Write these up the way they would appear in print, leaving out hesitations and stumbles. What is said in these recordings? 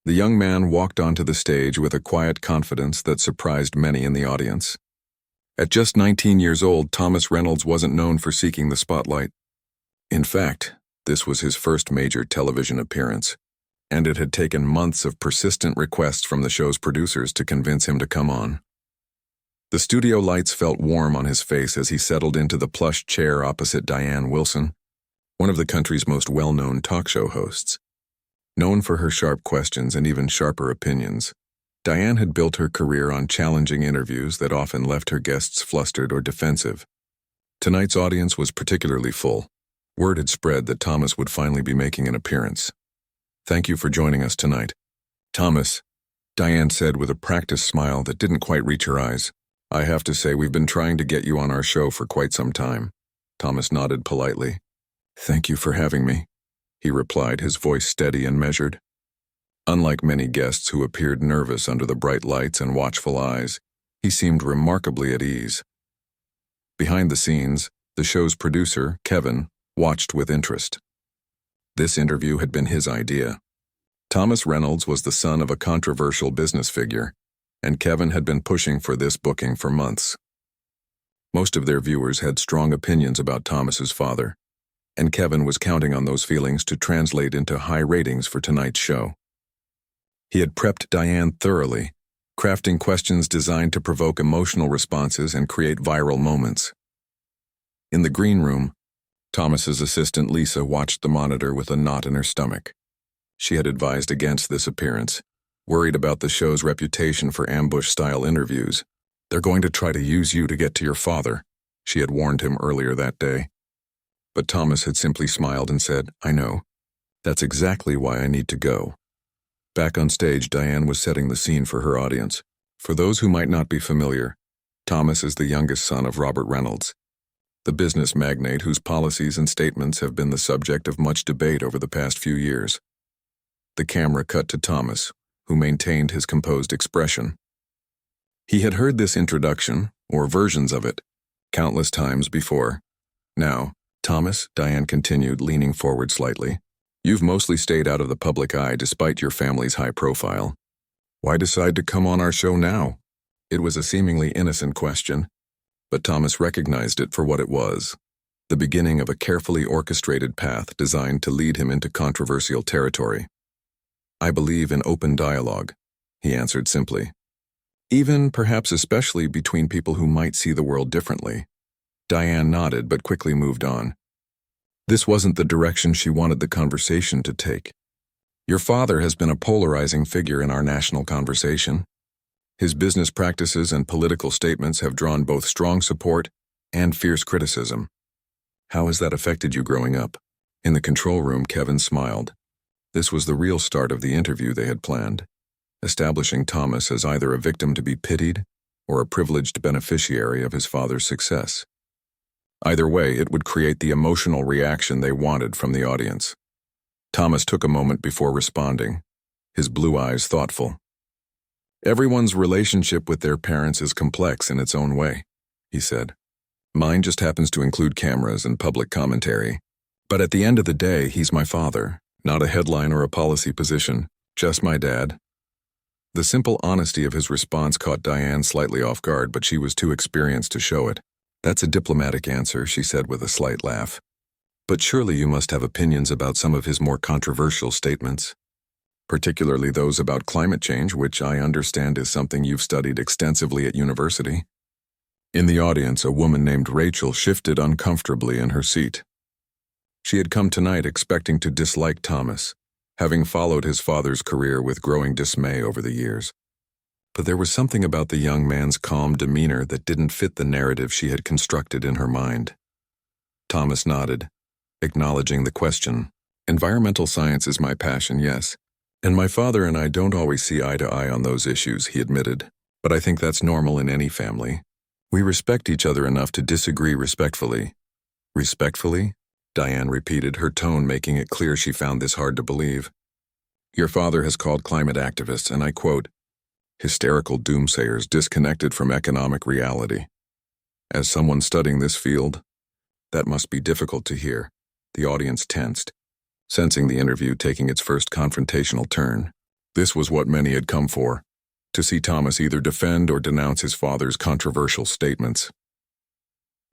The young man walked onto the stage with a quiet confidence that surprised many in the audience. At just 19 years old, Thomas Reynolds wasn't known for seeking the spotlight. In fact, this was his first major television appearance, and it had taken months of persistent requests from the show's producers to convince him to come on. The studio lights felt warm on his face as he settled into the plush chair opposite Diane Wilson, one of the country's most well-known talk show hosts. Known for her sharp questions and even sharper opinions, Diane had built her career on challenging interviews that often left her guests flustered or defensive. Tonight's audience was particularly full. Word had spread that Thomas would finally be making an appearance. "Thank you for joining us tonight." "Thomas," Diane said with a practiced smile that didn't quite reach her eyes. "I have to say we've been trying to get you on our show for quite some time." Thomas nodded politely. "Thank you for having me," he replied, his voice steady and measured. Unlike many guests who appeared nervous under the bright lights and watchful eyes, he seemed remarkably at ease. Behind the scenes, the show's producer, Kevin, watched with interest. This interview had been his idea. Thomas Reynolds was the son of a controversial business figure, and Kevin had been pushing for this booking for months. Most of their viewers had strong opinions about Thomas's father, and Kevin was counting on those feelings to translate into high ratings for tonight's show. He had prepped Diane thoroughly, crafting questions designed to provoke emotional responses and create viral moments. In the green room, Thomas's assistant Lisa watched the monitor with a knot in her stomach. She had advised against this appearance, worried about the show's reputation for ambush-style interviews. "They're going to try to use you to get to your father," she had warned him earlier that day. But Thomas had simply smiled and said, "I know. That's exactly why I need to go." Back on stage, Diane was setting the scene for her audience. For those who might not be familiar, Thomas is the youngest son of Robert Reynolds, the business magnate whose policies and statements have been the subject of much debate over the past few years. The camera cut to Thomas, who maintained his composed expression. He had heard this introduction, or versions of it, countless times before. "Now, Thomas," Diane continued, leaning forward slightly, "you've mostly stayed out of the public eye despite your family's high profile. Why decide to come on our show now?" It was a seemingly innocent question, but Thomas recognized it for what it was, the beginning of a carefully orchestrated path designed to lead him into controversial territory. "I believe in open dialogue," he answered simply. "Even, perhaps especially, between people who might see the world differently." Diane nodded but quickly moved on. This wasn't the direction she wanted the conversation to take. "Your father has been a polarizing figure in our national conversation. His business practices and political statements have drawn both strong support and fierce criticism. How has that affected you growing up?" In the control room, Kevin smiled. This was the real start of the interview they had planned, establishing Thomas as either a victim to be pitied or a privileged beneficiary of his father's success. Either way, it would create the emotional reaction they wanted from the audience. Thomas took a moment before responding, his blue eyes thoughtful. "Everyone's relationship with their parents is complex in its own way," he said. "Mine just happens to include cameras and public commentary. But at the end of the day, he's my father, not a headline or a policy position, just my dad." The simple honesty of his response caught Diane slightly off guard, but she was too experienced to show it. "That's a diplomatic answer," she said with a slight laugh. "But surely you must have opinions about some of his more controversial statements, particularly those about climate change, which I understand is something you've studied extensively at university." In the audience, a woman named Rachel shifted uncomfortably in her seat. She had come tonight expecting to dislike Thomas, having followed his father's career with growing dismay over the years. But there was something about the young man's calm demeanor that didn't fit the narrative she had constructed in her mind. Thomas nodded, acknowledging the question. "Environmental science is my passion, yes. And my father and I don't always see eye to eye on those issues," he admitted. "But I think that's normal in any family. We respect each other enough to disagree respectfully." "Respectfully?" Diane repeated, her tone making it clear she found this hard to believe. "Your father has called climate activists, and I quote, hysterical doomsayers disconnected from economic reality. As someone studying this field, that must be difficult to hear." The audience tensed, sensing the interview taking its first confrontational turn. This was what many had come for, to see Thomas either defend or denounce his father's controversial statements.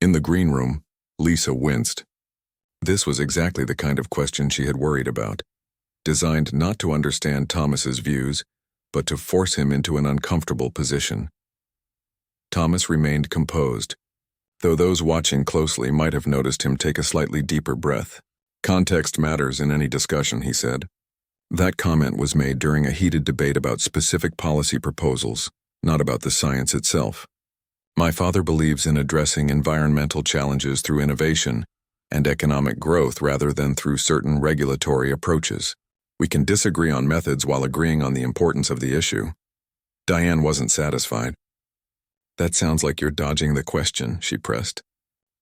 In the green room, Lisa winced. This was exactly the kind of question she had worried about, designed not to understand Thomas's views, but to force him into an uncomfortable position. Thomas remained composed, though those watching closely might have noticed him take a slightly deeper breath. Context matters in any discussion, he said. That comment was made during a heated debate about specific policy proposals, not about the science itself. My father believes in addressing environmental challenges through innovation and economic growth rather than through certain regulatory approaches. We can disagree on methods while agreeing on the importance of the issue. Diane wasn't satisfied. That sounds like you're dodging the question, she pressed.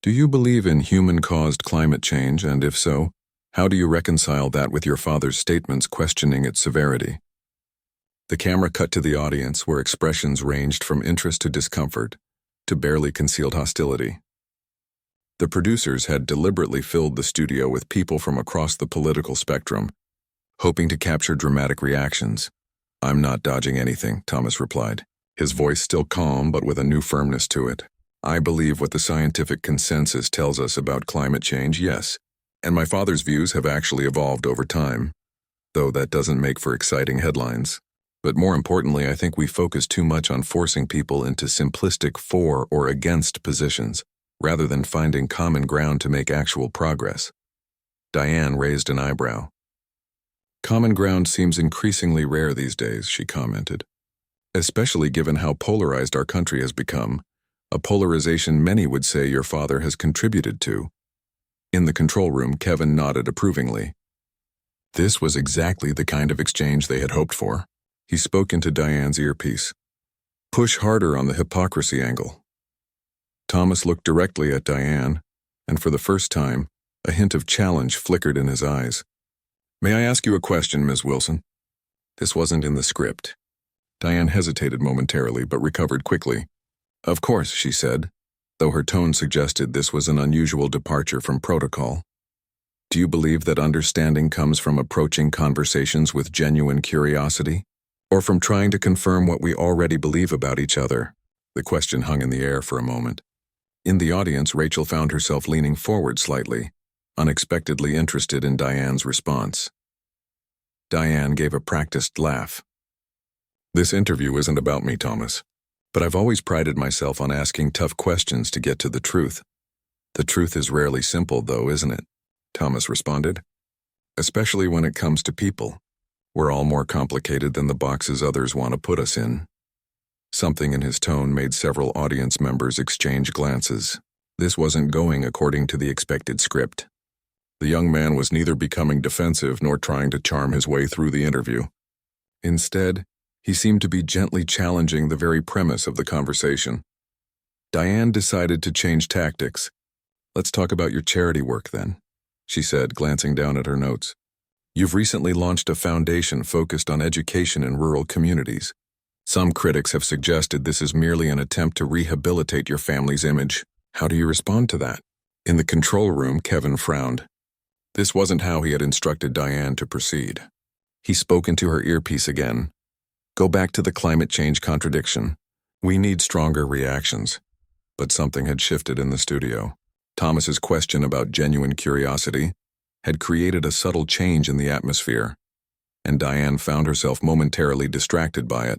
Do you believe in human-caused climate change, and if so, how do you reconcile that with your father's statements questioning its severity? The camera cut to the audience, where expressions ranged from interest to discomfort, to barely concealed hostility. The producers had deliberately filled the studio with people from across the political spectrum, hoping to capture dramatic reactions. I'm not dodging anything, Thomas replied, his voice still calm but with a new firmness to it. I believe what the scientific consensus tells us about climate change, yes, and my father's views have actually evolved over time, though that doesn't make for exciting headlines. But more importantly, I think we focus too much on forcing people into simplistic for or against positions, rather than finding common ground to make actual progress. Diane raised an eyebrow. Common ground seems increasingly rare these days, she commented, especially given how polarized our country has become, a polarization many would say your father has contributed to. In the control room, Kevin nodded approvingly. This was exactly the kind of exchange they had hoped for. He spoke into Diane's earpiece. Push harder on the hypocrisy angle. Thomas looked directly at Diane, and for the first time, a hint of challenge flickered in his eyes. May I ask you a question, Ms. Wilson? This wasn't in the script. Diane hesitated momentarily, but recovered quickly. Of course, she said, though her tone suggested this was an unusual departure from protocol. Do you believe that understanding comes from approaching conversations with genuine curiosity, or from trying to confirm what we already believe about each other? The question hung in the air for a moment. In the audience, Rachel found herself leaning forward slightly, unexpectedly interested in Diane's response. Diane gave a practiced laugh. This interview isn't about me, Thomas, but I've always prided myself on asking tough questions to get to the truth. The truth is rarely simple, though, isn't it? Thomas responded. Especially when it comes to people. We're all more complicated than the boxes others want to put us in. Something in his tone made several audience members exchange glances. This wasn't going according to the expected script. The young man was neither becoming defensive nor trying to charm his way through the interview. Instead, he seemed to be gently challenging the very premise of the conversation. Diane decided to change tactics. Let's talk about your charity work, then, she said, glancing down at her notes. You've recently launched a foundation focused on education in rural communities. Some critics have suggested this is merely an attempt to rehabilitate your family's image. How do you respond to that? In the control room, Kevin frowned. This wasn't how he had instructed Diane to proceed. He spoke into her earpiece again. Go back to the climate change contradiction. We need stronger reactions. But something had shifted in the studio. Thomas's question about genuine curiosity had created a subtle change in the atmosphere, and Diane found herself momentarily distracted by it.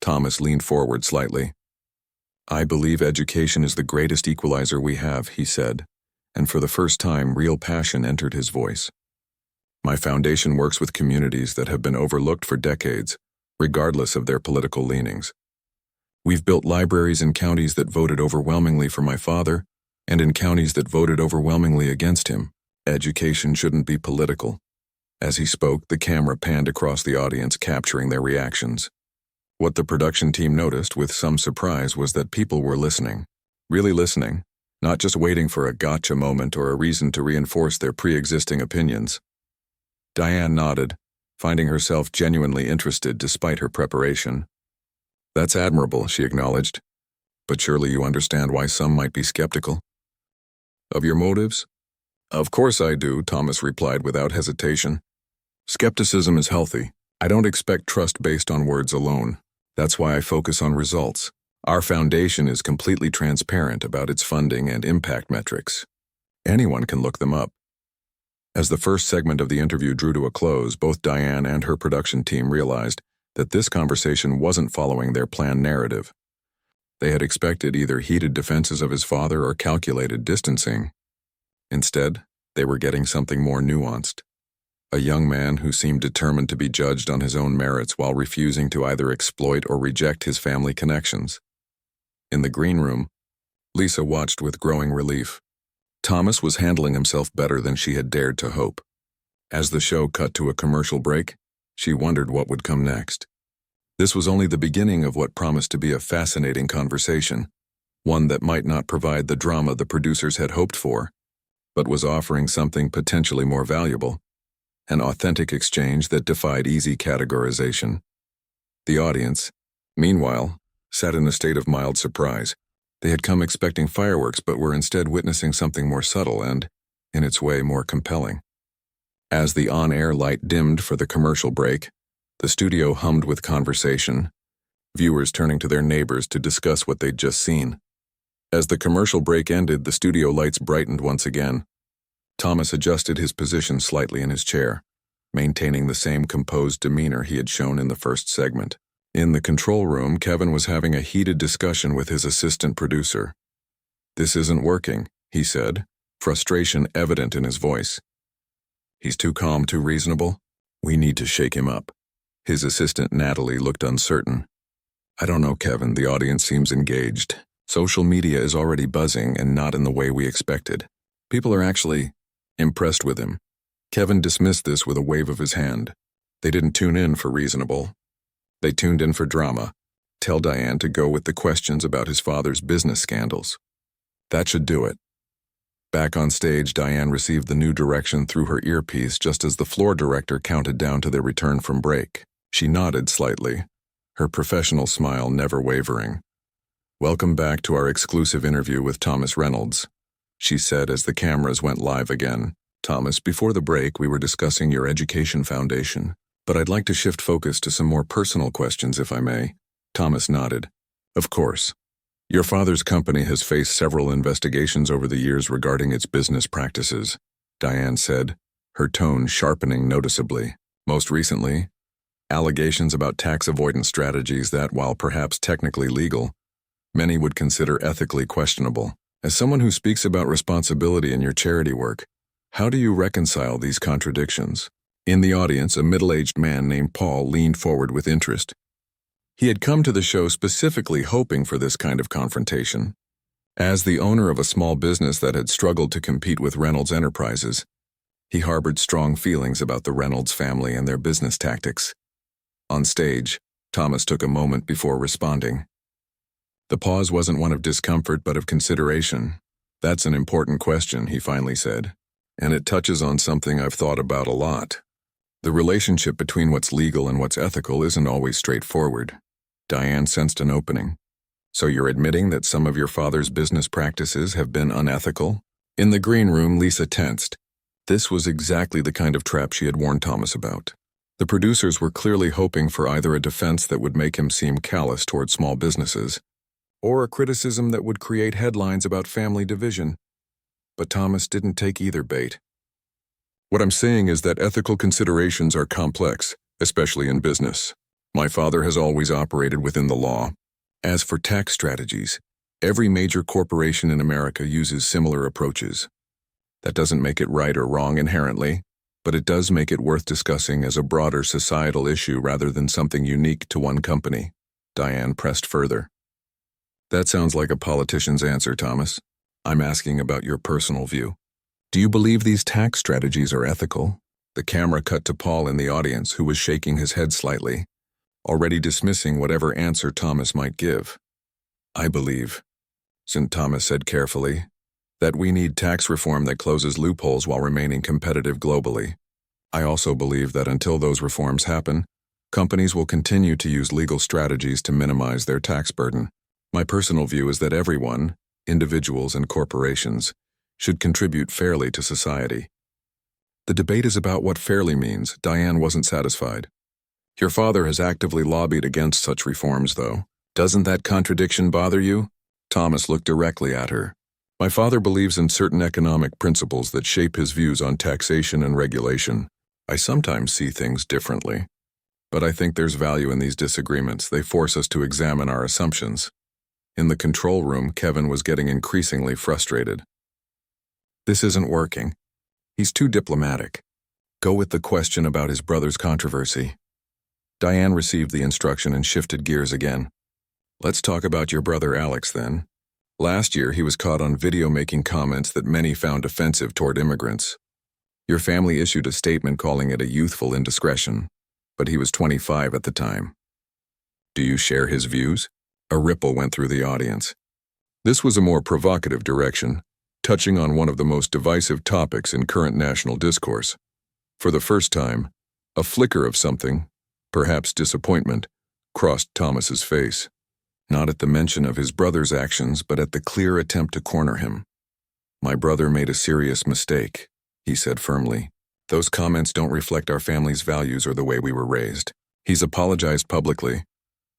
Thomas leaned forward slightly. I believe education is the greatest equalizer we have, he said, and for the first time real passion entered his voice. My foundation works with communities that have been overlooked for decades, regardless of their political leanings. We've built libraries in counties that voted overwhelmingly for my father, and in counties that voted overwhelmingly against him. Education shouldn't be political. As he spoke, the camera panned across the audience, capturing their reactions. What the production team noticed with some surprise was that people were listening. Really listening, not just waiting for a gotcha moment or a reason to reinforce their pre-existing opinions. Diane nodded, finding herself genuinely interested despite her preparation. That's admirable, she acknowledged. But surely you understand why some might be skeptical? Of your motives? Of course I do, Thomas replied without hesitation. Skepticism is healthy. I don't expect trust based on words alone. That's why I focus on results. Our foundation is completely transparent about its funding and impact metrics. Anyone can look them up. As the first segment of the interview drew to a close, both Diane and her production team realized that this conversation wasn't following their planned narrative. They had expected either heated defenses of his father or calculated distancing. Instead, they were getting something more nuanced. A young man who seemed determined to be judged on his own merits while refusing to either exploit or reject his family connections. In the green room, Lisa watched with growing relief. Thomas was handling himself better than she had dared to hope. As the show cut to a commercial break, she wondered what would come next. This was only the beginning of what promised to be a fascinating conversation, one that might not provide the drama the producers had hoped for, but was offering something potentially more valuable, an authentic exchange that defied easy categorization. The audience, meanwhile, sat in a state of mild surprise. They had come expecting fireworks but were instead witnessing something more subtle and, in its way, more compelling. As the on-air light dimmed for the commercial break, the studio hummed with conversation, viewers turning to their neighbors to discuss what they'd just seen. As the commercial break ended, the studio lights brightened once again. Thomas adjusted his position slightly in his chair, maintaining the same composed demeanor he had shown in the first segment. In the control room, Kevin was having a heated discussion with his assistant producer. "This isn't working," he said, frustration evident in his voice. "He's too calm, too reasonable. We need to shake him up." His assistant Natalie looked uncertain. "I don't know, Kevin. The audience seems engaged. Social media is already buzzing and not in the way we expected. People are actually impressed with him." Kevin dismissed this with a wave of his hand. They didn't tune in for reasonable. They tuned in for drama. Tell Diane to go with the questions about his father's business scandals. That should do it. Back on stage, Diane received the new direction through her earpiece just as the floor director counted down to their return from break. She nodded slightly, her professional smile never wavering. "Welcome back to our exclusive interview with Thomas Reynolds," she said as the cameras went live again. "Thomas, before the break we were discussing your education foundation, but I'd like to shift focus to some more personal questions if I may." Thomas nodded. "Of course. Your father's company has faced several investigations over the years regarding its business practices," Diane said, her tone sharpening noticeably. "Most recently, allegations about tax avoidance strategies that, while perhaps technically legal, many would consider ethically questionable. As someone who speaks about responsibility in your charity work, how do you reconcile these contradictions?" In the audience, a middle-aged man named Paul leaned forward with interest. He had come to the show specifically hoping for this kind of confrontation. As the owner of a small business that had struggled to compete with Reynolds Enterprises, he harbored strong feelings about the Reynolds family and their business tactics. On stage, Thomas took a moment before responding. The pause wasn't one of discomfort but of consideration. "That's an important question," he finally said, "and it touches on something I've thought about a lot. The relationship between what's legal and what's ethical isn't always straightforward." Diane sensed an opening. "So you're admitting that some of your father's business practices have been unethical?" In the green room, Lisa tensed. This was exactly the kind of trap she had warned Thomas about. The producers were clearly hoping for either a defense that would make him seem callous toward small businesses, or a criticism that would create headlines about family division. But Thomas didn't take either bait. "What I'm saying is that ethical considerations are complex, especially in business. My father has always operated within the law. As for tax strategies, every major corporation in America uses similar approaches. That doesn't make it right or wrong inherently, but it does make it worth discussing as a broader societal issue rather than something unique to one company." Diane pressed further. "That sounds like a politician's answer, Thomas. I'm asking about your personal view. Do you believe these tax strategies are ethical?" The camera cut to Paul in the audience, who was shaking his head slightly, already dismissing whatever answer Thomas might give. "I believe," St. Thomas said carefully, "that we need tax reform that closes loopholes while remaining competitive globally. I also believe that until those reforms happen, companies will continue to use legal strategies to minimize their tax burden. My personal view is that everyone, individuals and corporations, should contribute fairly to society." The debate is about what fairly means. Diane wasn't satisfied. Your father has actively lobbied against such reforms, though. Doesn't that contradiction bother you? Thomas looked directly at her. My father believes in certain economic principles that shape his views on taxation and regulation. I sometimes see things differently. But I think there's value in these disagreements. They force us to examine our assumptions. In the control room, Kevin was getting increasingly frustrated. This isn't working. He's too diplomatic. Go with the question about his brother's controversy. Diane received the instruction and shifted gears again. Let's talk about your brother Alex then. Last year, he was caught on video making comments that many found offensive toward immigrants. Your family issued a statement calling it a youthful indiscretion, but he was 25 at the time. Do you share his views? A ripple went through the audience. This was a more provocative direction, touching on one of the most divisive topics in current national discourse. For the first time, a flicker of something, perhaps disappointment, crossed Thomas's face. Not at the mention of his brother's actions, but at the clear attempt to corner him. My brother made a serious mistake, he said firmly. Those comments don't reflect our family's values or the way we were raised. He's apologized publicly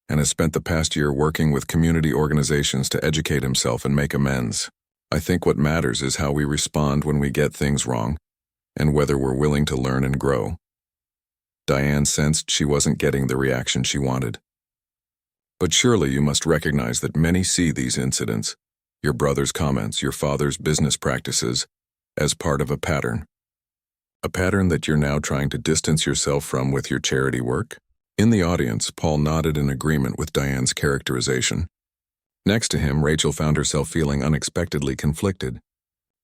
and has spent the past year working with community organizations to educate himself and make amends. I think what matters is how we respond when we get things wrong and whether we're willing to learn and grow. Diane sensed she wasn't getting the reaction she wanted. But surely you must recognize that many see these incidents, your brother's comments, your father's business practices, as part of a pattern. A pattern that you're now trying to distance yourself from with your charity work? In the audience, Paul nodded in agreement with Diane's characterization. Next to him, Rachel found herself feeling unexpectedly conflicted.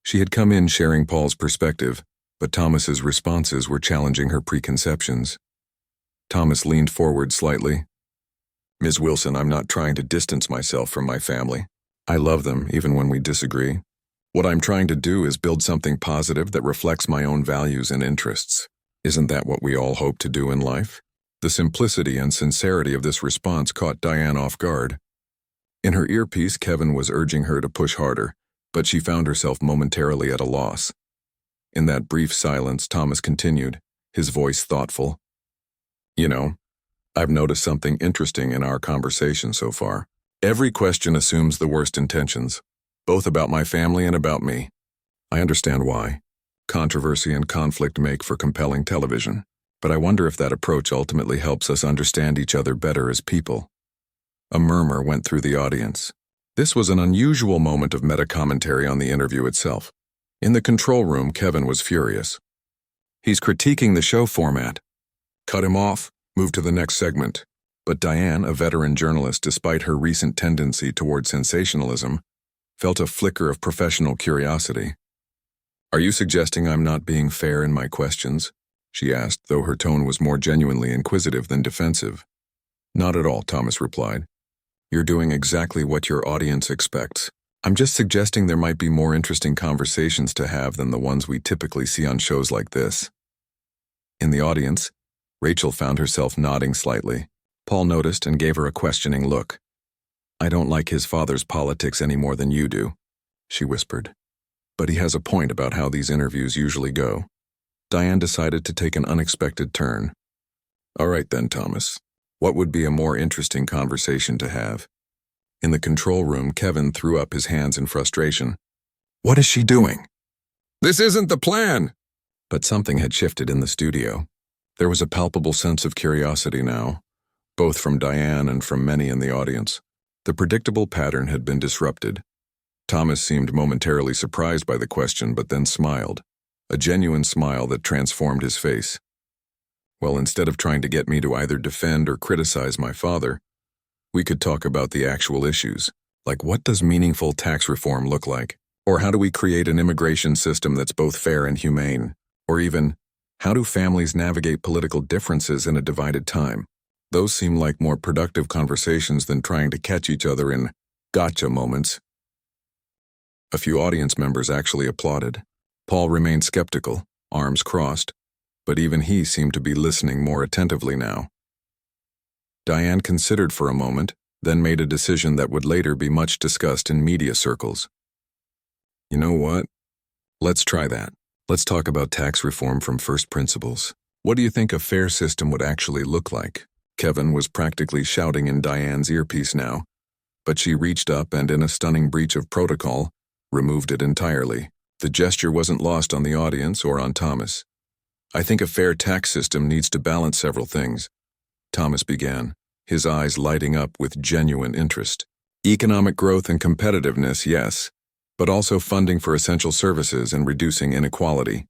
She had come in sharing Paul's perspective, but Thomas's responses were challenging her preconceptions. Thomas leaned forward slightly. Ms. Wilson, I'm not trying to distance myself from my family. I love them, even when we disagree. What I'm trying to do is build something positive that reflects my own values and interests. Isn't that what we all hope to do in life? The simplicity and sincerity of this response caught Diane off guard. In her earpiece, Kevin was urging her to push harder, but she found herself momentarily at a loss. In that brief silence, Thomas continued, his voice thoughtful. You know, I've noticed something interesting in our conversation so far. Every question assumes the worst intentions, both about my family and about me. I understand why. Controversy and conflict make for compelling television, but I wonder if that approach ultimately helps us understand each other better as people. A murmur went through the audience. This was an unusual moment of meta-commentary on the interview itself. In the control room, Kevin was furious. He's critiquing the show format. Cut him off. Move to the next segment. But Diane, a veteran journalist despite her recent tendency toward sensationalism, felt a flicker of professional curiosity. Are you suggesting I'm not being fair in my questions? She asked, though her tone was more genuinely inquisitive than defensive. Not at all, Thomas replied. You're doing exactly what your audience expects. I'm just suggesting there might be more interesting conversations to have than the ones we typically see on shows like this. In the audience, Rachel found herself nodding slightly. Paul noticed and gave her a questioning look. I don't like his father's politics any more than you do, she whispered. But he has a point about how these interviews usually go. Diane decided to take an unexpected turn. All right then, Thomas. What would be a more interesting conversation to have? In the control room, Kevin threw up his hands in frustration. What is she doing? This isn't the plan! But something had shifted in the studio. There was a palpable sense of curiosity now, both from Diane and from many in the audience. The predictable pattern had been disrupted. Thomas seemed momentarily surprised by the question, but then smiled, a genuine smile that transformed his face. Well, instead of trying to get me to either defend or criticize my father, we could talk about the actual issues, like what does meaningful tax reform look like? Or how do we create an immigration system that's both fair and humane? Or even, how do families navigate political differences in a divided time? Those seem like more productive conversations than trying to catch each other in gotcha moments. A few audience members actually applauded. Paul remained skeptical, arms crossed, but even he seemed to be listening more attentively now. Diane considered for a moment, then made a decision that would later be much discussed in media circles. You know what? Let's try that. Let's talk about tax reform from first principles. What do you think a fair system would actually look like? Kevin was practically shouting in Diane's earpiece now, but she reached up and, in a stunning breach of protocol, removed it entirely. The gesture wasn't lost on the audience or on Thomas. I think a fair tax system needs to balance several things, Thomas began, his eyes lighting up with genuine interest. Economic growth and competitiveness, yes, but also funding for essential services and reducing inequality.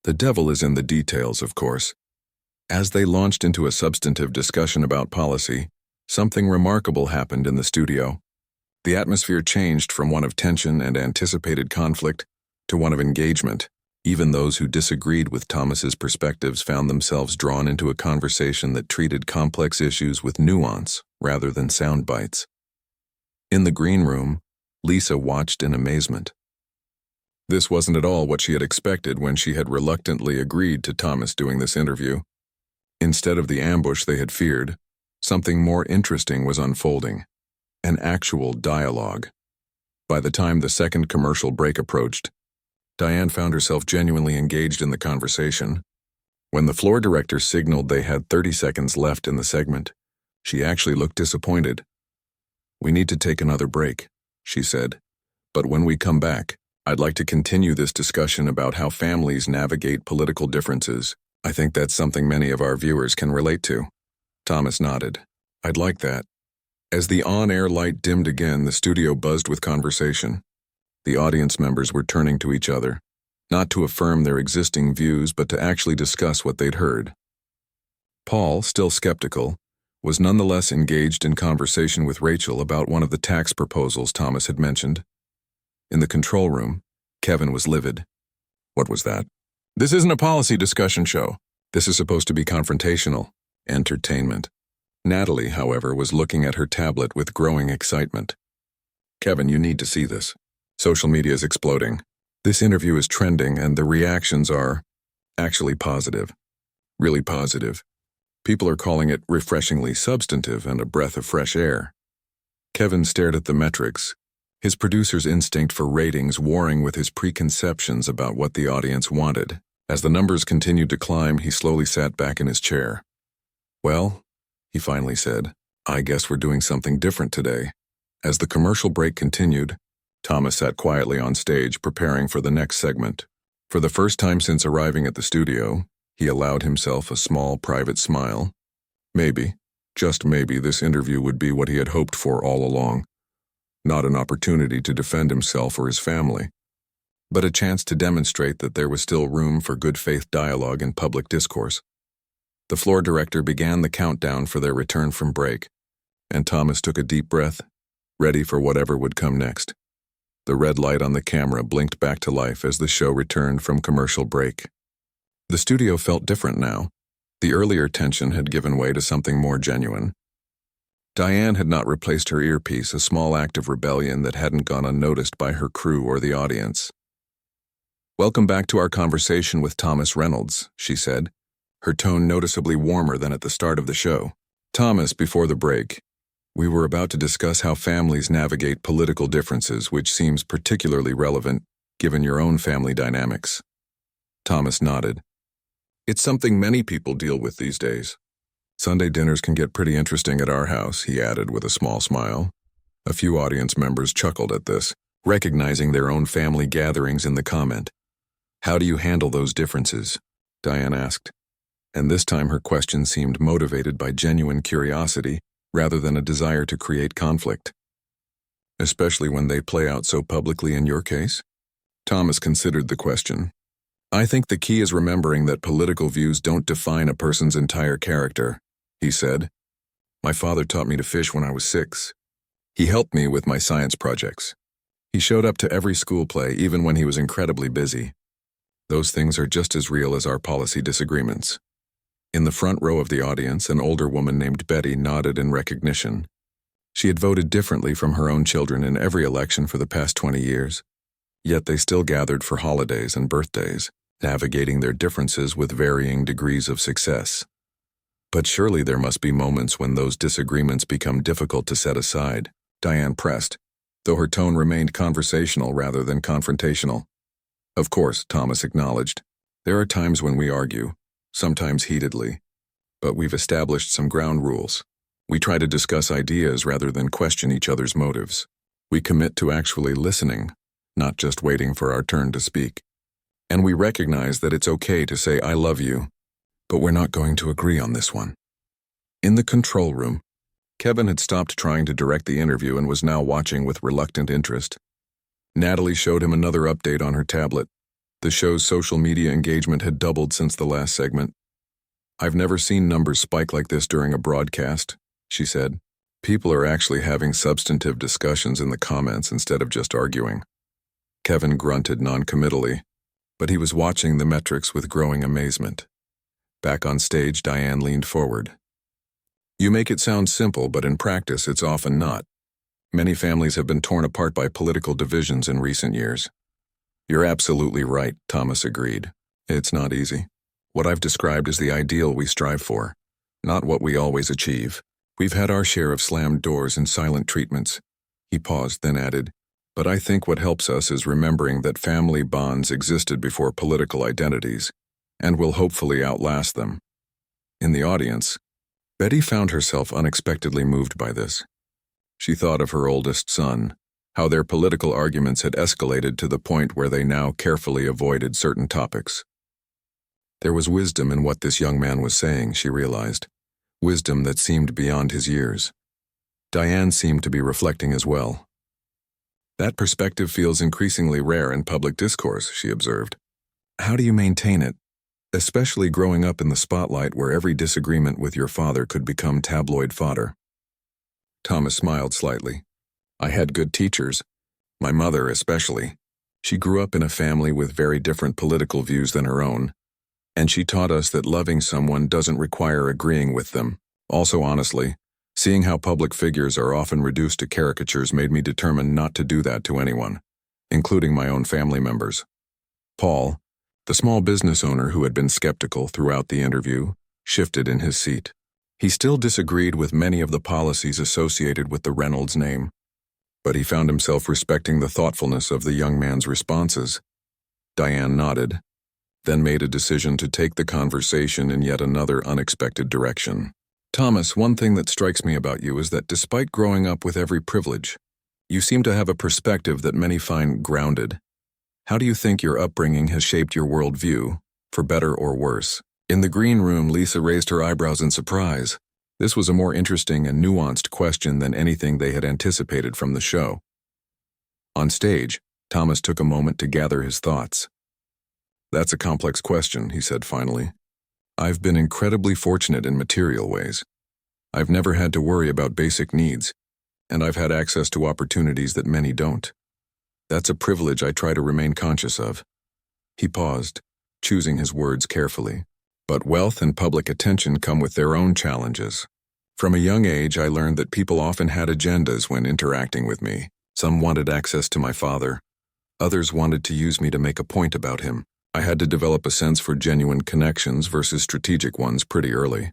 The devil is in the details, of course. As they launched into a substantive discussion about policy, something remarkable happened in the studio. The atmosphere changed from one of tension and anticipated conflict to one of engagement. Even those who disagreed with Thomas's perspectives found themselves drawn into a conversation that treated complex issues with nuance rather than sound bites. In the green room, Lisa watched in amazement. This wasn't at all what she had expected when she had reluctantly agreed to Thomas doing this interview. Instead of the ambush they had feared, something more interesting was unfolding, an actual dialogue. By the time the second commercial break approached, Diane found herself genuinely engaged in the conversation. When the floor director signaled they had 30 seconds left in the segment, she actually looked disappointed. "We need to take another break," she said. "But when we come back, I'd like to continue this discussion about how families navigate political differences. I think that's something many of our viewers can relate to." Thomas nodded. "I'd like that." As the on-air light dimmed again, the studio buzzed with conversation. The audience members were turning to each other, not to affirm their existing views, but to actually discuss what they'd heard. Paul, still skeptical, was nonetheless engaged in conversation with Rachel about one of the tax proposals Thomas had mentioned. In the control room, Kevin was livid. "What was that?" "This isn't a policy discussion show. This is supposed to be confrontational, entertainment." Natalie, however, was looking at her tablet with growing excitement. "Kevin, you need to see this. Social media is exploding. This interview is trending and the reactions are actually positive. Really positive. People are calling it refreshingly substantive and a breath of fresh air." Kevin stared at the metrics, his producer's instinct for ratings warring with his preconceptions about what the audience wanted. As the numbers continued to climb, he slowly sat back in his chair. "Well," he finally said, "I guess we're doing something different today." As the commercial break continued, Thomas sat quietly on stage preparing for the next segment. For the first time since arriving at the studio, he allowed himself a small private smile. Maybe, just maybe, this interview would be what he had hoped for all along. Not an opportunity to defend himself or his family, but a chance to demonstrate that there was still room for good faith dialogue and public discourse. The floor director began the countdown for their return from break, and Thomas took a deep breath, ready for whatever would come next. The red light on the camera blinked back to life as the show returned from commercial break. The studio felt different now. The earlier tension had given way to something more genuine. Diane had not replaced her earpiece, a small act of rebellion that hadn't gone unnoticed by her crew or the audience. "Welcome back to our conversation with Thomas Reynolds," she said, her tone noticeably warmer than at the start of the show. "Thomas, before the break, we were about to discuss how families navigate political differences, which seems particularly relevant given your own family dynamics." Thomas nodded. "It's something many people deal with these days. Sunday dinners can get pretty interesting at our house," he added with a small smile. A few audience members chuckled at this, recognizing their own family gatherings in the comment. "How do you handle those differences?" Diane asked. And this time her question seemed motivated by genuine curiosity rather than a desire to create conflict. "Especially when they play out so publicly in your case?" Thomas considered the question. "I think the key is remembering that political views don't define a person's entire character," he said. "My father taught me to fish when I was 6. He helped me with my science projects. He showed up to every school play even when he was incredibly busy. Those things are just as real as our policy disagreements." In the front row of the audience, an older woman named Betty nodded in recognition. She had voted differently from her own children in every election for the past 20 years. Yet they still gathered for holidays and birthdays, navigating their differences with varying degrees of success. "But surely there must be moments when those disagreements become difficult to set aside," Diane pressed, though her tone remained conversational rather than confrontational. "Of course," Thomas acknowledged. "There are times when we argue, sometimes heatedly, but we've established some ground rules. We try to discuss ideas rather than question each other's motives. We commit to actually listening, not just waiting for our turn to speak. And we recognize that it's okay to say I love you, but we're not going to agree on this one. In the control room, Kevin had stopped trying to direct the interview and was now watching with reluctant interest. Natalie showed him another update on her tablet. The show's social media engagement had doubled since the last segment. "I've never seen numbers spike like this during a broadcast," she said. "People are actually having substantive discussions in the comments instead of just arguing." Kevin grunted non-committally, but he was watching the metrics with growing amazement. Back on stage, Diane leaned forward. "You make it sound simple, but in practice it's often not. Many families have been torn apart by political divisions in recent years." "You're absolutely right," Thomas agreed. "It's not easy. What I've described is the ideal we strive for, not what we always achieve. We've had our share of slammed doors and silent treatments." He paused, then added, "But I think what helps us is remembering that family bonds existed before political identities, and will hopefully outlast them." In the audience, Betty found herself unexpectedly moved by this. She thought of her oldest son, how their political arguments had escalated to the point where they now carefully avoided certain topics. There was wisdom in what this young man was saying, she realized, wisdom that seemed beyond his years. Diane seemed to be reflecting as well. "That perspective feels increasingly rare in public discourse," she observed. "How do you maintain it, especially growing up in the spotlight where every disagreement with your father could become tabloid fodder?" Thomas smiled slightly. "I had good teachers, my mother especially. She grew up in a family with very different political views than her own, and she taught us that loving someone doesn't require agreeing with them. Also, honestly, seeing how public figures are often reduced to caricatures made me determined not to do that to anyone, including my own family members." Paul, the small business owner who had been skeptical throughout the interview, shifted in his seat. He still disagreed with many of the policies associated with the Reynolds name, but he found himself respecting the thoughtfulness of the young man's responses. Diane nodded, then made a decision to take the conversation in yet another unexpected direction. "Thomas, one thing that strikes me about you is that despite growing up with every privilege, you seem to have a perspective that many find grounded. How do you think your upbringing has shaped your worldview, for better or worse?" In the green room, Lisa raised her eyebrows in surprise. This was a more interesting and nuanced question than anything they had anticipated from the show. On stage, Thomas took a moment to gather his thoughts. "That's a complex question," he said finally. "I've been incredibly fortunate in material ways. I've never had to worry about basic needs, and I've had access to opportunities that many don't. That's a privilege I try to remain conscious of." He paused, choosing his words carefully. "But wealth and public attention come with their own challenges. From a young age, I learned that people often had agendas when interacting with me. Some wanted access to my father. Others wanted to use me to make a point about him. I had to develop a sense for genuine connections versus strategic ones pretty early."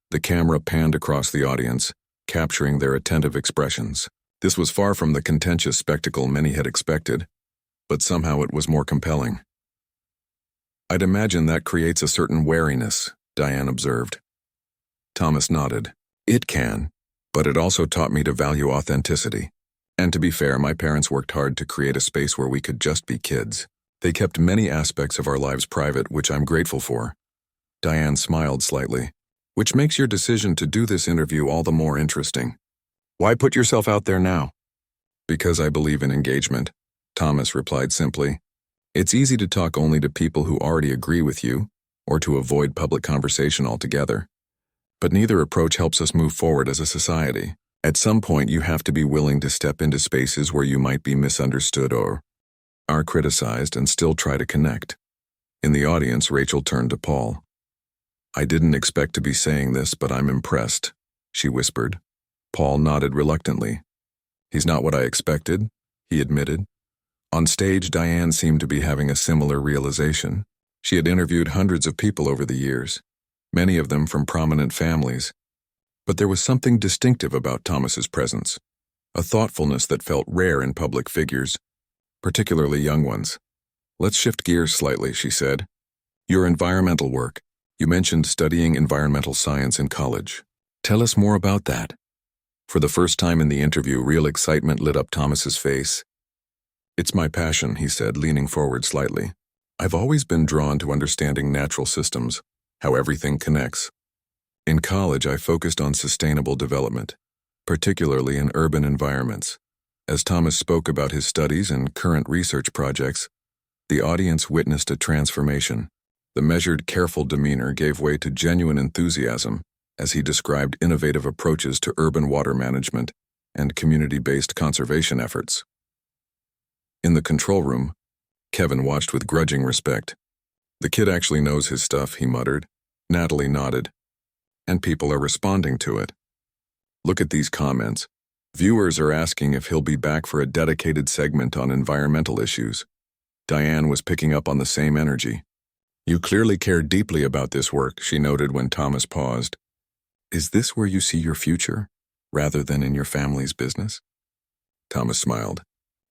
The camera panned across the audience, capturing their attentive expressions. This was far from the contentious spectacle many had expected, but somehow it was more compelling. "I'd imagine that creates a certain wariness," Diane observed. Thomas nodded. "It can, but it also taught me to value authenticity. And to be fair, my parents worked hard to create a space where we could just be kids. They kept many aspects of our lives private, which I'm grateful for." Diane smiled slightly. "Which makes your decision to do this interview all the more interesting. Why put yourself out there now?" "Because I believe in engagement," Thomas replied simply. "It's easy to talk only to people who already agree with you, or to avoid public conversation altogether. But neither approach helps us move forward as a society. At some point, you have to be willing to step into spaces where you might be misunderstood or are criticized and still try to connect." In the audience, Rachel turned to Paul. "I didn't expect to be saying this, but I'm impressed," she whispered. Paul nodded reluctantly. "He's not what I expected," he admitted. On stage, Diane seemed to be having a similar realization. She had interviewed hundreds of people over the years, many of them from prominent families. But there was something distinctive about Thomas's presence, a thoughtfulness that felt rare in public figures, particularly young ones. "Let's shift gears slightly," she said. "Your environmental work. You mentioned studying environmental science in college. Tell us more about that. For the first time in the interview, real excitement lit up Thomas's face. It's my passion, he said, leaning forward slightly. I've always been drawn to understanding natural systems, how everything connects. In college, I focused on sustainable development, particularly in urban environments. As Thomas spoke about his studies and current research projects, the audience witnessed a transformation. The measured, careful demeanor gave way to genuine enthusiasm as he described innovative approaches to urban water management and community-based conservation efforts. In the control room, Kevin watched with grudging respect. The kid actually knows his stuff, he muttered. Natalie nodded. And people are responding to it. Look at these comments. Viewers are asking if he'll be back for a dedicated segment on environmental issues. Diane was picking up on the same energy. You clearly care deeply about this work, she noted when Thomas paused. Is this where you see your future, rather than in your family's business? Thomas smiled.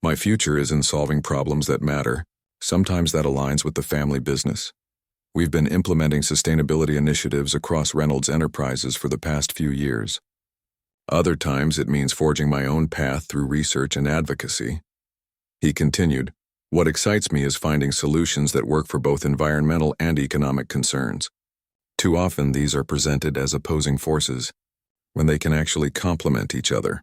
My future is in solving problems that matter. Sometimes that aligns with the family business. We've been implementing sustainability initiatives across Reynolds Enterprises for the past few years. Other times it means forging my own path through research and advocacy. He continued, what excites me is finding solutions that work for both environmental and economic concerns. Too often these are presented as opposing forces, when they can actually complement each other.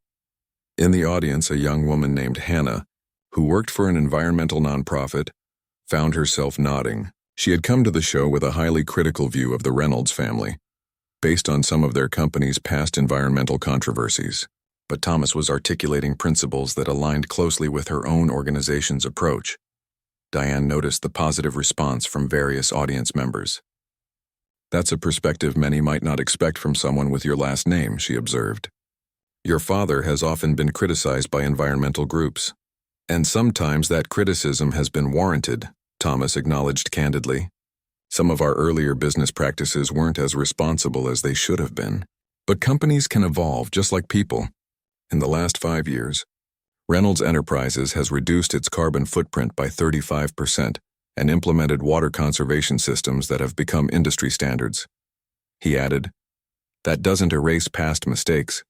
In the audience, a young woman named Hannah, who worked for an environmental nonprofit, found herself nodding. She had come to the show with a highly critical view of the Reynolds family, based on some of their company's past environmental controversies. But Thomas was articulating principles that aligned closely with her own organization's approach. Diane noticed the positive response from various audience members. That's a perspective many might not expect from someone with your last name, she observed. Your father has often been criticized by environmental groups. And sometimes that criticism has been warranted, Thomas acknowledged candidly. Some of our earlier business practices weren't as responsible as they should have been. But companies can evolve just like people. In the last 5 years, Reynolds Enterprises has reduced its carbon footprint by 35% and implemented water conservation systems that have become industry standards. He added, that doesn't erase past mistakes,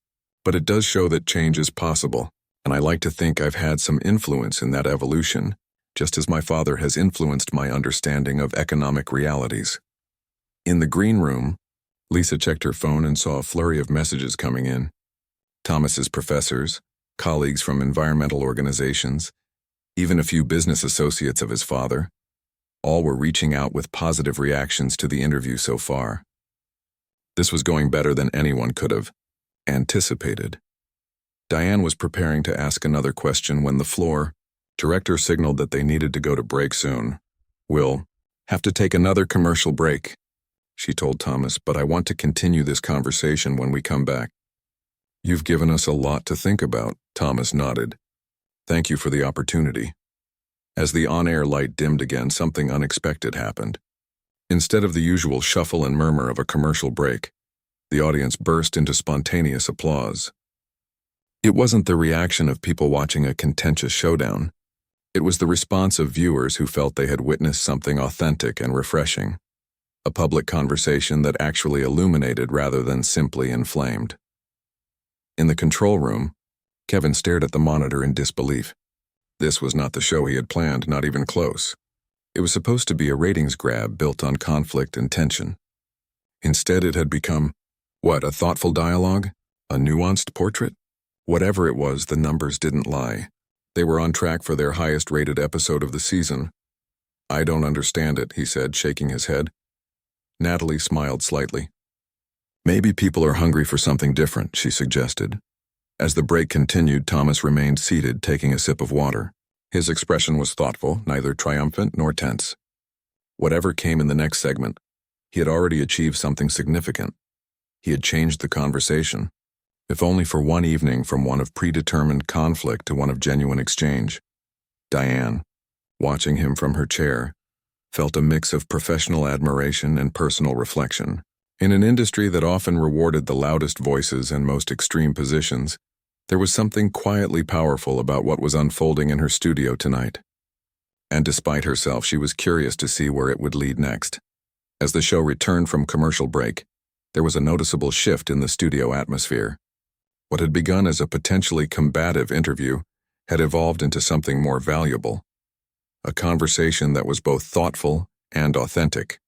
but it does show that change is possible, and I like to think I've had some influence in that evolution, just as my father has influenced my understanding of economic realities. In the green room, Lisa checked her phone and saw a flurry of messages coming in. Thomas's professors, colleagues from environmental organizations, even a few business associates of his father, all were reaching out with positive reactions to the interview so far. This was going better than anyone could have anticipated. Diane was preparing to ask another question when the floor director signaled that they needed to go to break soon. We'll have to take another commercial break, she told Thomas, but I want to continue this conversation when we come back. You've given us a lot to think about, Thomas nodded. Thank you for the opportunity. As the on-air light dimmed again, something unexpected happened. Instead of the usual shuffle and murmur of a commercial break, the audience burst into spontaneous applause. It wasn't the reaction of people watching a contentious showdown. It was the response of viewers who felt they had witnessed something authentic and refreshing, a public conversation that actually illuminated rather than simply inflamed. In the control room, Kevin stared at the monitor in disbelief. This was not the show he had planned, not even close. It was supposed to be a ratings grab built on conflict and tension. Instead, it had become, a thoughtful dialogue? A nuanced portrait? Whatever it was, the numbers didn't lie. They were on track for their highest-rated episode of the season. I don't understand it, he said, shaking his head. Natalie smiled slightly. Maybe people are hungry for something different, she suggested. As the break continued, Thomas remained seated, taking a sip of water. His expression was thoughtful, neither triumphant nor tense. Whatever came in the next segment, he had already achieved something significant. He had changed the conversation, if only for one evening, from one of predetermined conflict to one of genuine exchange. Diane, watching him from her chair, felt a mix of professional admiration and personal reflection. In an industry that often rewarded the loudest voices and most extreme positions, there was something quietly powerful about what was unfolding in her studio tonight. And despite herself, she was curious to see where it would lead next. As the show returned from commercial break, there was a noticeable shift in the studio atmosphere. What had begun as a potentially combative interview had evolved into something more valuable, a conversation that was both thoughtful and authentic.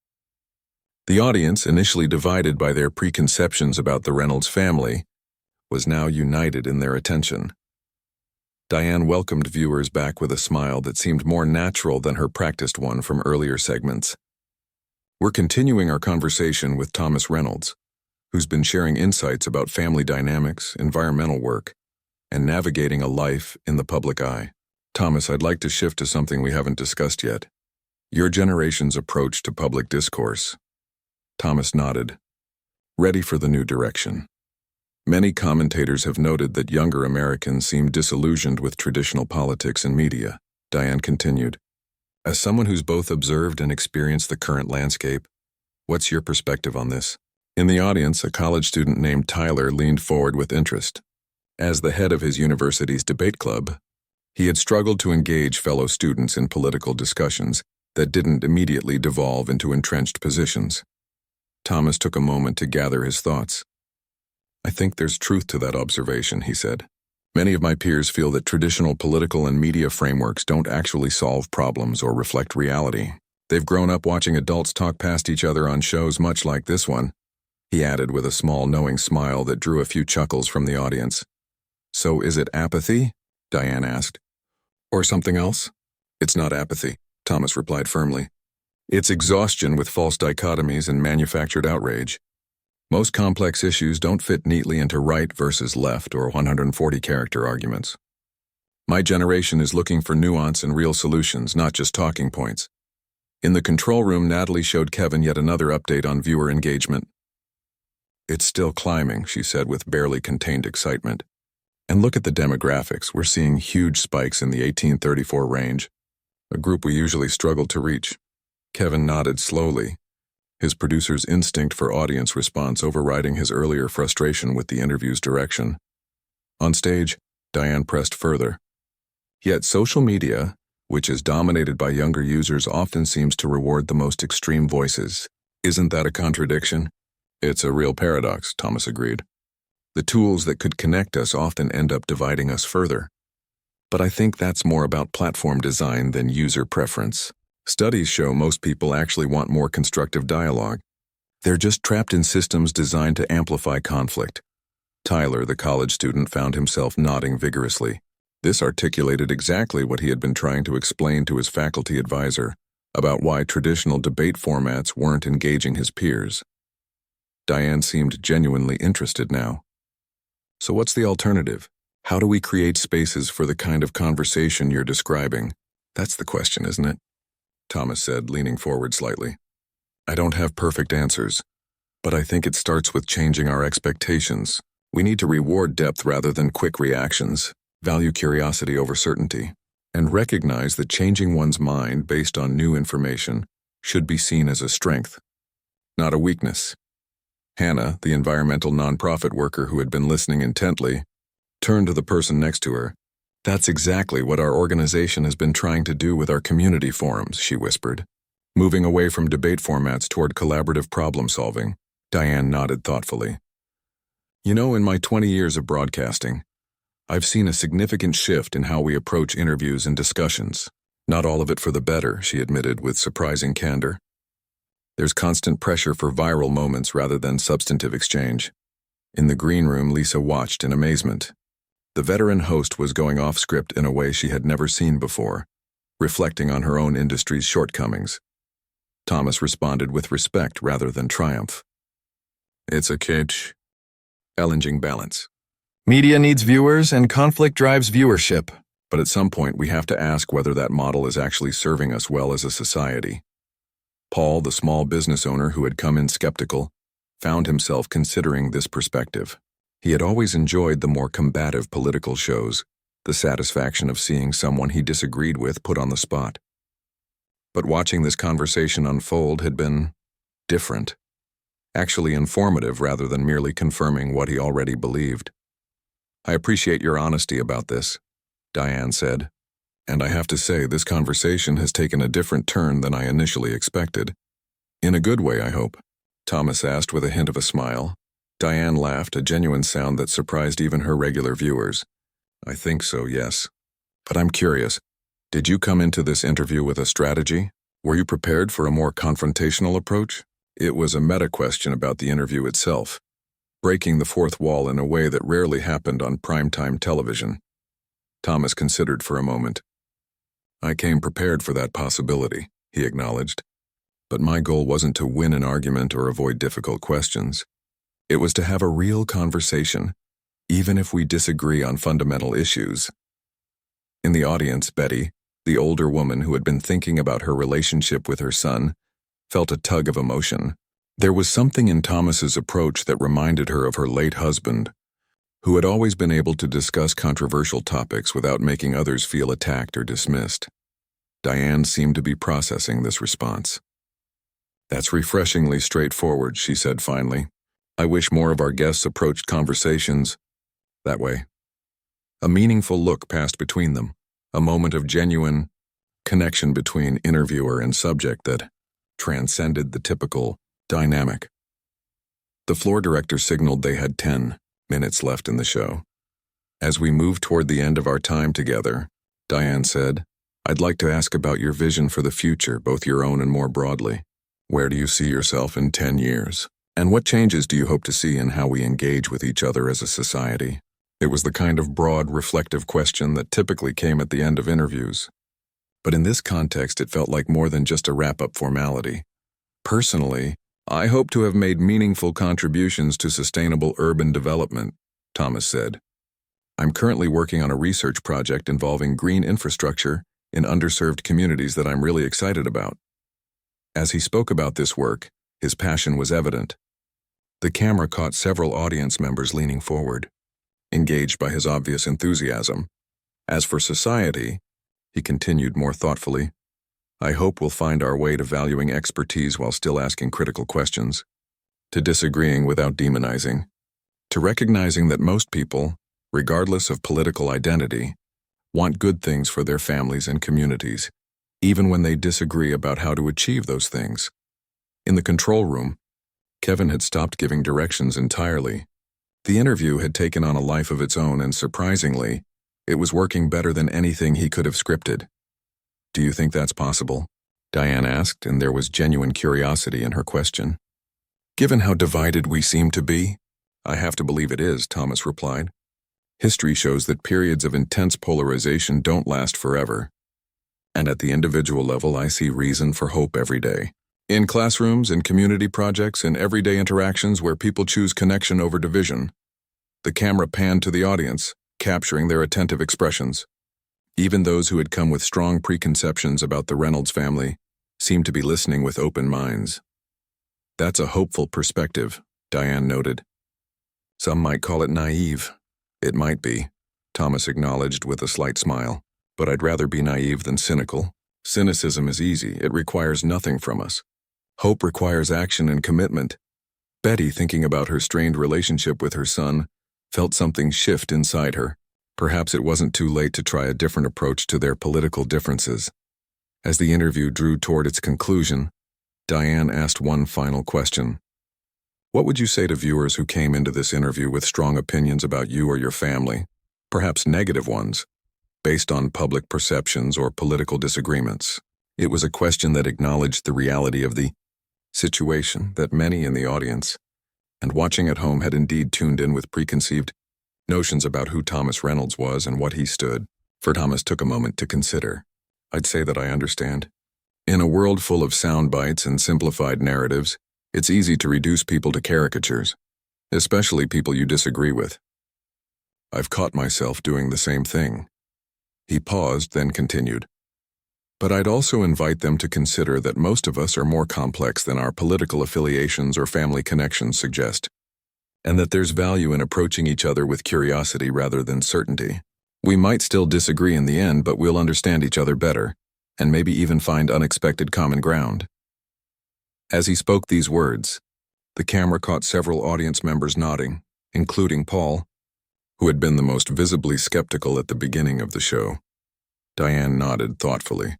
The audience, initially divided by their preconceptions about the Reynolds family, was now united in their attention. Diane welcomed viewers back with a smile that seemed more natural than her practiced one from earlier segments. We're continuing our conversation with Thomas Reynolds, who's been sharing insights about family dynamics, environmental work, and navigating a life in the public eye. Thomas, I'd like to shift to something we haven't discussed yet. Your generation's approach to public discourse. Thomas nodded, ready for the new direction. Many commentators have noted that younger Americans seem disillusioned with traditional politics and media. Diane continued, as someone who's both observed and experienced the current landscape, what's your perspective on this? In the audience, a college student named Tyler leaned forward with interest. As the head of his university's debate club, he had struggled to engage fellow students in political discussions that didn't immediately devolve into entrenched positions. Thomas took a moment to gather his thoughts. I think there's truth to that observation, he said. Many of my peers feel that traditional political and media frameworks don't actually solve problems or reflect reality. They've grown up watching adults talk past each other on shows much like this one, he added with a small knowing smile that drew a few chuckles from the audience. So is it apathy? Diane asked. Or something else? It's not apathy, Thomas replied firmly. It's exhaustion with false dichotomies and manufactured outrage. Most complex issues don't fit neatly into right versus left or 140-character arguments. My generation is looking for nuance and real solutions, not just talking points. In the control room, Natalie showed Kevin yet another update on viewer engagement. It's still climbing, she said with barely contained excitement. And look at the demographics. We're seeing huge spikes in the 18-34 range, a group we usually struggle to reach. Kevin nodded slowly, his producer's instinct for audience response overriding his earlier frustration with the interview's direction. On stage, Diane pressed further. Yet social media, which is dominated by younger users, often seems to reward the most extreme voices. Isn't that a contradiction? It's a real paradox, Thomas agreed. The tools that could connect us often end up dividing us further. But I think that's more about platform design than user preference. Studies show most people actually want more constructive dialogue. They're just trapped in systems designed to amplify conflict. Tyler, the college student, found himself nodding vigorously. This articulated exactly what he had been trying to explain to his faculty advisor about why traditional debate formats weren't engaging his peers. Diane seemed genuinely interested now. So what's the alternative? How do we create spaces for the kind of conversation you're describing? That's the question, isn't it? Thomas said, leaning forward slightly. I don't have perfect answers, but I think it starts with changing our expectations. We need to reward depth rather than quick reactions, value curiosity over certainty, and recognize that changing one's mind based on new information should be seen as a strength, not a weakness. Hannah, the environmental nonprofit worker who had been listening intently, turned to the person next to her. That's exactly what our organization has been trying to do with our community forums, she whispered. Moving away from debate formats toward collaborative problem solving, Diane nodded thoughtfully. You know, in my 20 years of broadcasting, I've seen a significant shift in how we approach interviews and discussions. Not all of it for the better, she admitted with surprising candor. There's constant pressure for viral moments rather than substantive exchange. In the green room, Lisa watched in amazement. The veteran host was going off script in a way she had never seen before, reflecting on her own industry's shortcomings. Thomas responded with respect rather than triumph. It's a challenging balance. Media needs viewers and conflict drives viewership, but at some point we have to ask whether that model is actually serving us well as a society. Paul, the small business owner who had come in skeptical, found himself considering this perspective. He had always enjoyed the more combative political shows, the satisfaction of seeing someone he disagreed with put on the spot. But watching this conversation unfold had been different, actually informative rather than merely confirming what he already believed. I appreciate your honesty about this, Diane said, and I have to say this conversation has taken a different turn than I initially expected. In a good way, I hope, Thomas asked with a hint of a smile. Diane laughed, a genuine sound that surprised even her regular viewers. I think so, yes. But I'm curious, did you come into this interview with a strategy? Were you prepared for a more confrontational approach? It was a meta question about the interview itself, breaking the fourth wall in a way that rarely happened on primetime television. Thomas considered for a moment. I came prepared for that possibility, he acknowledged. But my goal wasn't to win an argument or avoid difficult questions. It was to have a real conversation, even if we disagree on fundamental issues. In the audience, Betty, the older woman who had been thinking about her relationship with her son, felt a tug of emotion. There was something in Thomas's approach that reminded her of her late husband, who had always been able to discuss controversial topics without making others feel attacked or dismissed. Diane seemed to be processing this response. That's refreshingly straightforward, she said finally. I wish more of our guests approached conversations that way. A meaningful look passed between them, a moment of genuine connection between interviewer and subject that transcended the typical dynamic. The floor director signaled they had 10 minutes left in the show. As we moved toward the end of our time together, Diane said, I'd like to ask about your vision for the future, both your own and more broadly. Where do you see yourself in 10 years? And what changes do you hope to see in how we engage with each other as a society? It was the kind of broad, reflective question that typically came at the end of interviews. But in this context, it felt like more than just a wrap-up formality. Personally, I hope to have made meaningful contributions to sustainable urban development, Thomas said. I'm currently working on a research project involving green infrastructure in underserved communities that I'm really excited about. As he spoke about this work, his passion was evident. The camera caught several audience members leaning forward, engaged by his obvious enthusiasm. As for society, he continued more thoughtfully, I hope we'll find our way to valuing expertise while still asking critical questions, to disagreeing without demonizing, to recognizing that most people, regardless of political identity, want good things for their families and communities, even when they disagree about how to achieve those things. In the control room, Kevin had stopped giving directions entirely. The interview had taken on a life of its own, and surprisingly, it was working better than anything he could have scripted. Do you think that's possible? Diane asked, and there was genuine curiosity in her question. Given how divided we seem to be, I have to believe it is, Thomas replied. History shows that periods of intense polarization don't last forever. And at the individual level, I see reason for hope every day. In classrooms, in community projects, in everyday interactions where people choose connection over division. The camera panned to the audience, capturing their attentive expressions. Even those who had come with strong preconceptions about the Reynolds family seemed to be listening with open minds. That's a hopeful perspective, Diane noted. Some might call it naive. It might be, Thomas acknowledged with a slight smile. But I'd rather be naive than cynical. Cynicism is easy. It requires nothing from us. Hope requires action and commitment. Betty, thinking about her strained relationship with her son, felt something shift inside her. Perhaps it wasn't too late to try a different approach to their political differences. As the interview drew toward its conclusion, Diane asked one final question. What would you say to viewers who came into this interview with strong opinions about you or your family, perhaps negative ones, based on public perceptions or political disagreements? It was a question that acknowledged the reality of the situation that many in the audience and watching at home had indeed tuned in with preconceived notions about who Thomas Reynolds was and what he stood for. Thomas took a moment to consider. I'd say that I understand. In a world full of sound bites and simplified narratives, it's easy to reduce people to caricatures, especially people you disagree with. I've caught myself doing the same thing. He paused, then continued. But I'd also invite them to consider that most of us are more complex than our political affiliations or family connections suggest, and that there's value in approaching each other with curiosity rather than certainty. We might still disagree in the end, but we'll understand each other better, and maybe even find unexpected common ground. As he spoke these words, the camera caught several audience members nodding, including Paul, who had been the most visibly skeptical at the beginning of the show. Diane nodded thoughtfully.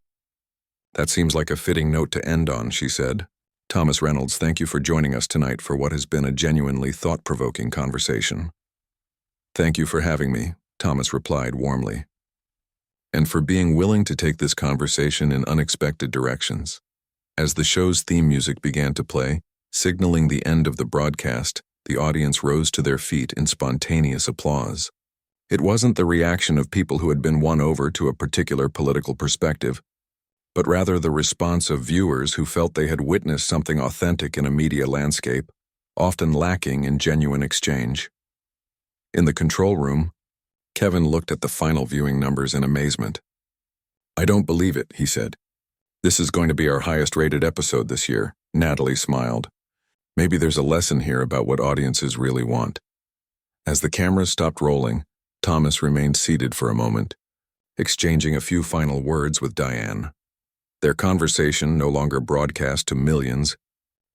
That seems like a fitting note to end on, she said. Thomas Reynolds, thank you for joining us tonight for what has been a genuinely thought-provoking conversation. Thank you for having me, Thomas replied warmly, and for being willing to take this conversation in unexpected directions. As the show's theme music began to play, signaling the end of the broadcast, the audience rose to their feet in spontaneous applause. It wasn't the reaction of people who had been won over to a particular political perspective, but rather the response of viewers who felt they had witnessed something authentic in a media landscape, often lacking in genuine exchange. In the control room, Kevin looked at the final viewing numbers in amazement. "I don't believe it," he said. "This is going to be our highest-rated episode this year." Natalie smiled. "Maybe there's a lesson here about what audiences really want." As the cameras stopped rolling, Thomas remained seated for a moment, exchanging a few final words with Diane. Their conversation, no longer broadcast to millions,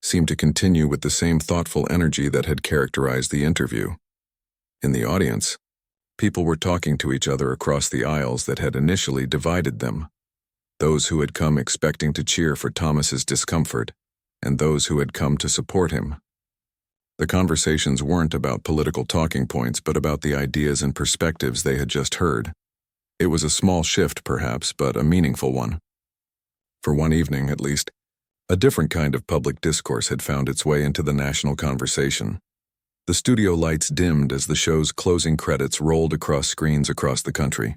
seemed to continue with the same thoughtful energy that had characterized the interview. In the audience, people were talking to each other across the aisles that had initially divided them. Those who had come expecting to cheer for Thomas's discomfort, and those who had come to support him. The conversations weren't about political talking points, but about the ideas and perspectives they had just heard. It was a small shift, perhaps, but a meaningful one. For one evening, at least, a different kind of public discourse had found its way into the national conversation. The studio lights dimmed as the show's closing credits rolled across screens across the country.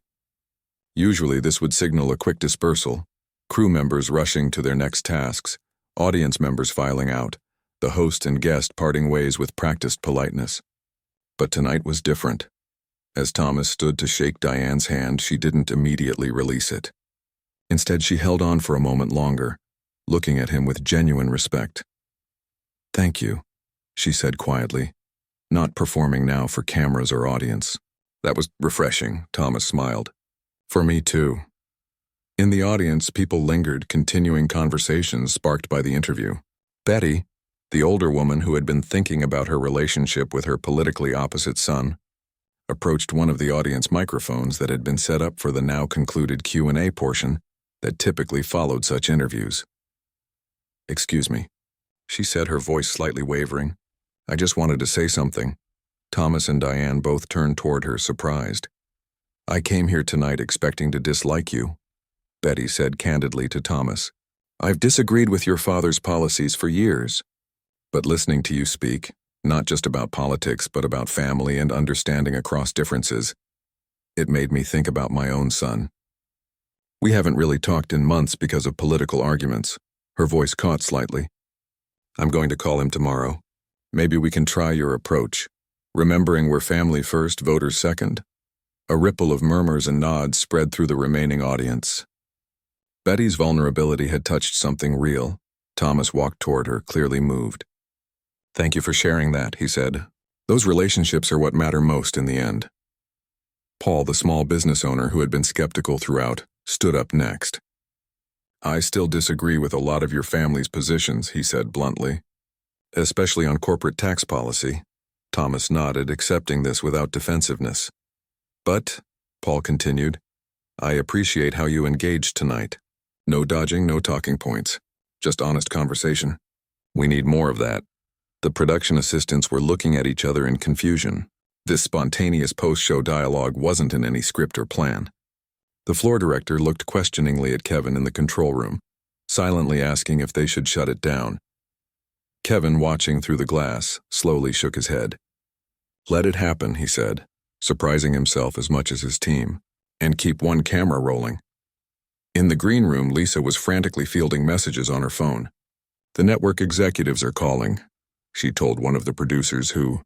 Usually this would signal a quick dispersal, crew members rushing to their next tasks, audience members filing out, the host and guest parting ways with practiced politeness. But tonight was different. As Thomas stood to shake Diane's hand, she didn't immediately release it. Instead, she held on for a moment longer, looking at him with genuine respect. "Thank you," she said quietly, not performing now for cameras or audience. "That was refreshing," Thomas smiled. "For me too." In the audience, people lingered, continuing conversations sparked by the interview. Betty, the older woman who had been thinking about her relationship with her politically opposite son, approached one of the audience microphones that had been set up for the now concluded Q&A portion that typically followed such interviews. "Excuse me," she said, her voice slightly wavering. "I just wanted to say something." Thomas and Diane both turned toward her, surprised. "I came here tonight expecting to dislike you," Betty said candidly to Thomas. "I've disagreed with your father's policies for years. But listening to you speak, not just about politics but about family and understanding across differences, it made me think about my own son. We haven't really talked in months because of political arguments." Her voice caught slightly. "I'm going to call him tomorrow. Maybe we can try your approach, remembering we're family first, voters second." A ripple of murmurs and nods spread through the remaining audience. Betty's vulnerability had touched something real. Thomas walked toward her, clearly moved. "Thank you for sharing that," he said. "Those relationships are what matter most in the end." Paul, the small business owner who had been skeptical throughout, stood up next. "I still disagree with a lot of your family's positions," he said bluntly. "Especially on corporate tax policy." Thomas nodded, accepting this without defensiveness. "But," Paul continued, "I appreciate how you engaged tonight. No dodging, no talking points. Just honest conversation. We need more of that." The production assistants were looking at each other in confusion. This spontaneous post-show dialogue wasn't in any script or plan. The floor director looked questioningly at Kevin in the control room, silently asking if they should shut it down. Kevin, watching through the glass, slowly shook his head. "Let it happen," he said, surprising himself as much as his team, "and keep one camera rolling." In the green room, Lisa was frantically fielding messages on her phone. "The network executives are calling," she told one of the producers who,